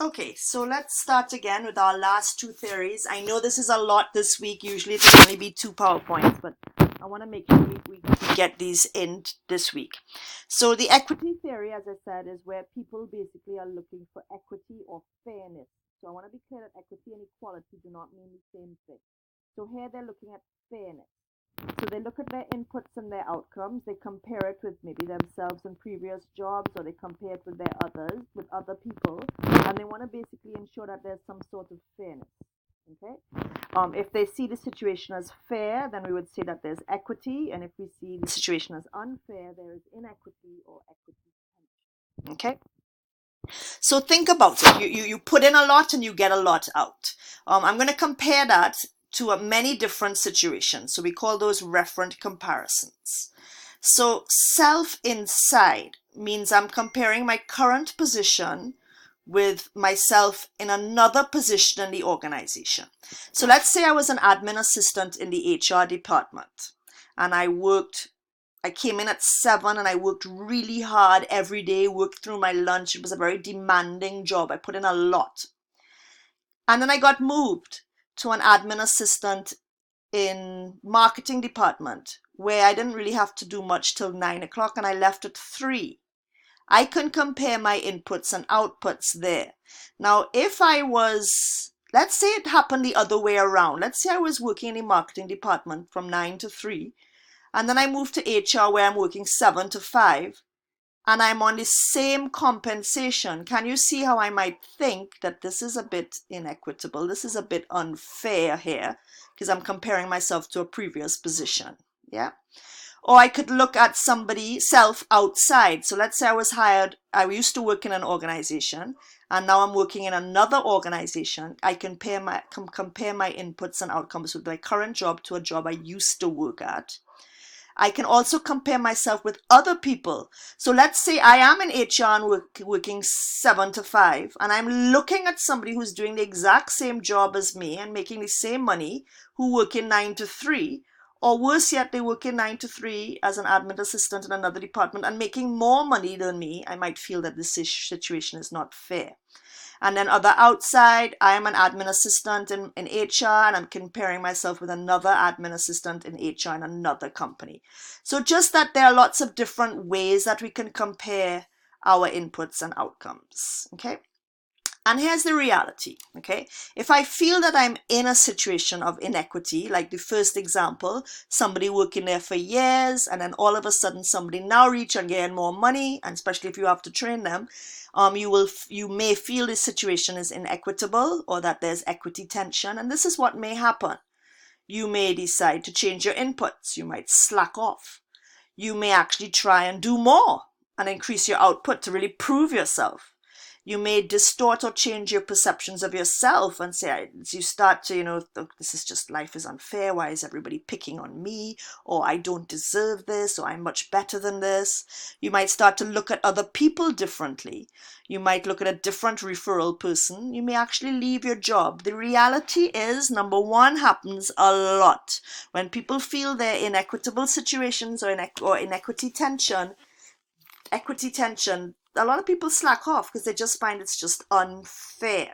Okay, so let's start again with our last two theories. I know this is a lot this week. Usually it can only be 2 PowerPoints, but I want to make sure we get these in this week. So the equity theory, as I said, is where people basically are looking for equity or fairness. So I want to be clear that equity and equality do not mean the same thing. So here they're looking at fairness. So they look at their inputs and their outcomes. They compare it with maybe themselves in previous jobs, or they compare it with with other people, and they want to basically ensure that there's some sort of fairness. Okay. If they see the situation as fair, then we would say that there's equity, and if we see the situation as unfair, there is inequity or equity tension. Okay. So think about it. You put in a lot and you get a lot out. I'm going to compare that to many different situations. So we call those referent comparisons. So self inside means I'm comparing my current position with myself in another position in the organization. So let's say I was an admin assistant in the HR department, and I came in at 7 and I worked really hard every day, worked through my lunch. It was a very demanding job. I put in a lot. And then I got moved to an admin assistant in marketing department where I didn't really have to do much till 9 o'clock, and I left at 3. I can compare my inputs and outputs there. Now, if I was, let's say it happened the other way around. Let's say I was working in the marketing department from 9 to 3, and then I moved to HR where I'm working 7 to 5, and I'm on the same compensation. Can you see how I might think that this is a bit inequitable? This is a bit unfair here because I'm comparing myself to a previous position. Yeah. Or I could look at somebody self outside. So let's say I used to work in an organization, and now I'm working in another organization. I can compare my inputs and outcomes with my current job to a job I used to work at. I can also compare myself with other people. So let's say I am in HR and working 7 to 5, and I'm looking at somebody who's doing the exact same job as me and making the same money, who work in 9 to 3, or worse yet, they work in 9 to 3 as an admin assistant in another department and making more money than me. I might feel that this situation is not fair. And then other outside, I am an admin assistant in HR, and I'm comparing myself with another admin assistant in HR in another company. So just that there are lots of different ways that we can compare our inputs and outcomes. Okay. And here's the reality, okay? If I feel that I'm in a situation of inequity, like the first example, somebody working there for years, and then all of a sudden somebody now reach and gain more money, and especially if you have to train them, you may feel this situation is inequitable or that there's equity tension, and this is what may happen. You may decide to change your inputs. You might slack off. You may actually try and do more and increase your output to really prove yourself. You may distort or change your perceptions of yourself and say, as you start to, this is just, life is unfair. Why is everybody picking on me? Or I don't deserve this, or I'm much better than this. You might start to look at other people differently. You might look at a different referral person. You may actually leave your job. The reality is, number one, happens a lot. When people feel they're in inequitable situations or inequity tension, a lot of people slack off because they just find it's just unfair.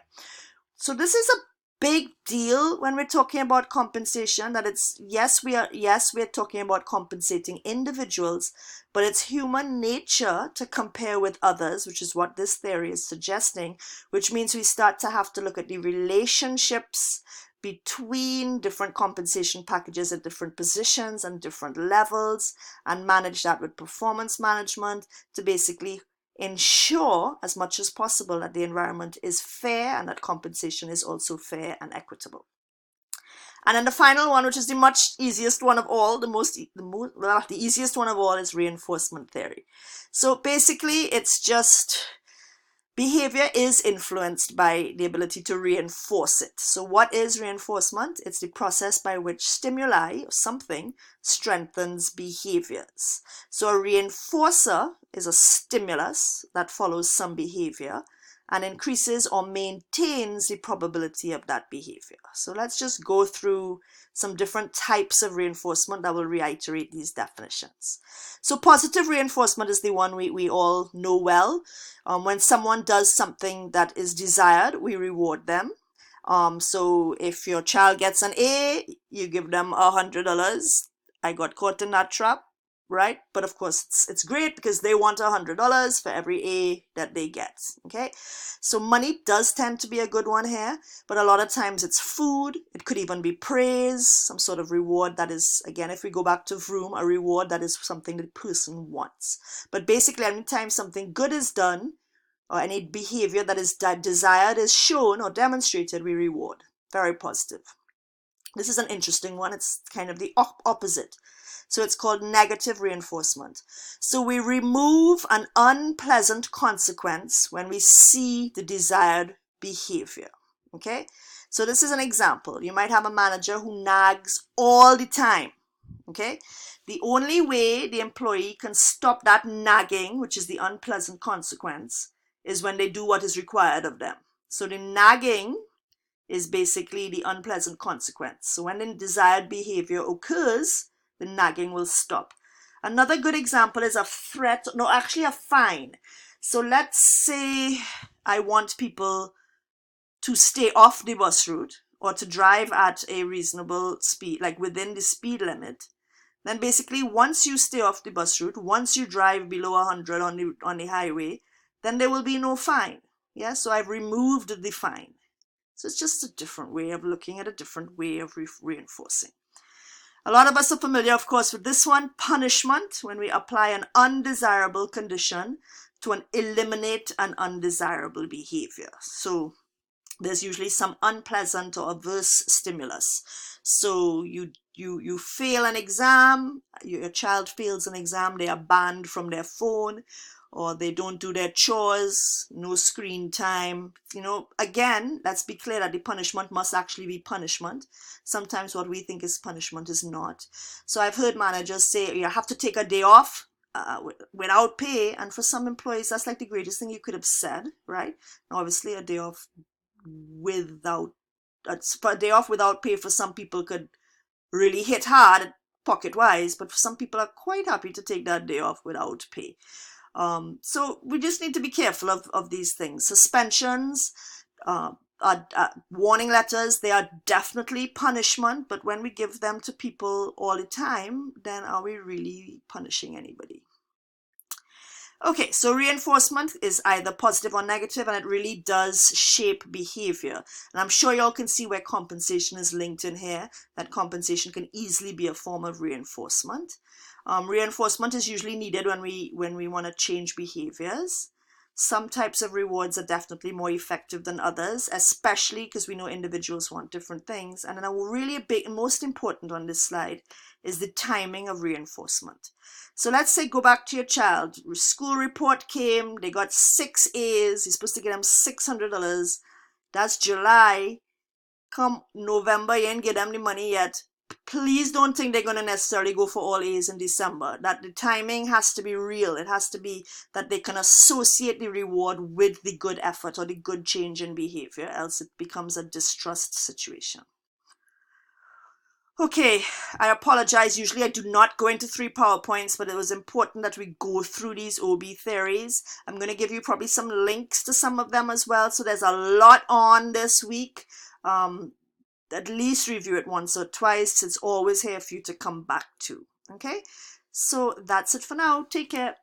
So this is a big deal when we're talking about compensation, that it's, we're talking about compensating individuals, but it's human nature to compare with others, which is what this theory is suggesting, which means we start to have to look at the relationships between different compensation packages at different positions and different levels, and manage that with performance management to basically ensure as much as possible that the environment is fair and that compensation is also fair and equitable. And then the final one, which is the much easiest one of all, the easiest one of all, is reinforcement theory. So basically it's just behavior is influenced by the ability to reinforce it. So what is reinforcement? It's the process by which stimuli or something strengthens behaviors. So a reinforcer is a stimulus that follows some behavior and increases or maintains the probability of that behavior. So let's just go through some different types of reinforcement that will reiterate these definitions. So positive reinforcement is the one we all know well. When someone does something that is desired, we reward them. So if your child gets an A, you give them $100. I got caught in that trap, right? But of course, it's great because they want $100 for every A that they get, okay? So money does tend to be a good one here, but a lot of times it's food. It could even be praise, some sort of reward that is, again, if we go back to HURM, a reward that is something the person wants. But basically, anytime something good is done, or any behavior that is desired is shown or demonstrated, we reward. Very positive. This is an interesting one. It's kind of the opposite. So it's called negative reinforcement. So we remove an unpleasant consequence when we see the desired behavior. Okay? So this is an example. You might have a manager who nags all the time. Okay? The only way the employee can stop that nagging, which is the unpleasant consequence, is when they do what is required of them. So the nagging is basically the unpleasant consequence. So when the desired behavior occurs, the nagging will stop. Another good example is a threat, no, actually a fine. So let's say I want people to stay off the bus route or to drive at a reasonable speed, like within the speed limit. Then basically once you stay off the bus route, once you drive below 100 on the highway, then there will be no fine. Yeah, so I've removed the fine. So it's just a different way of looking at a different way of reinforcing. A lot of us are familiar, of course, with this one, punishment, when we apply an undesirable condition to eliminate an undesirable behavior. So there's usually some unpleasant or adverse stimulus. So you fail an exam, your child fails an exam, they are banned from their phone, or they don't do their chores, no screen time. You know, again, let's be clear that the punishment must actually be punishment. Sometimes what we think is punishment is not. So I've heard managers say you have to take a day off without pay, and for some employees that's like the greatest thing you could have said, right? Obviously a day off without pay for some people could really hit hard pocket wise, but some people are quite happy to take that day off without pay. So we just need to be careful of these things. Suspensions, warning letters, they are definitely punishment, but when we give them to people all the time, then are we really punishing anybody? Okay, so reinforcement is either positive or negative, and it really does shape behavior. And I'm sure y'all can see where compensation is linked in here, that compensation can easily be a form of reinforcement. Reinforcement is usually needed when we want to change behaviors. Some types of rewards are definitely more effective than others, especially because we know individuals want different things. And then a really big, most important on this slide is the timing of reinforcement. So let's say go back to your child. School report came, they got 6 A's, you're supposed to get them $600. That's July. Come November, you ain't get them the money yet. Please don't think they're going to necessarily go for all A's in December. That the timing has to be real. It has to be that they can associate the reward with the good effort or the good change in behavior, else it becomes a distrust situation. Okay, I apologize. Usually I do not go into 3 PowerPoints, but it was important that we go through these OB theories. I'm going to give you probably some links to some of them as well. So there's a lot on this week. At least review it once or twice. It's always here for you to come back to. Okay, so that's it for now. Take care.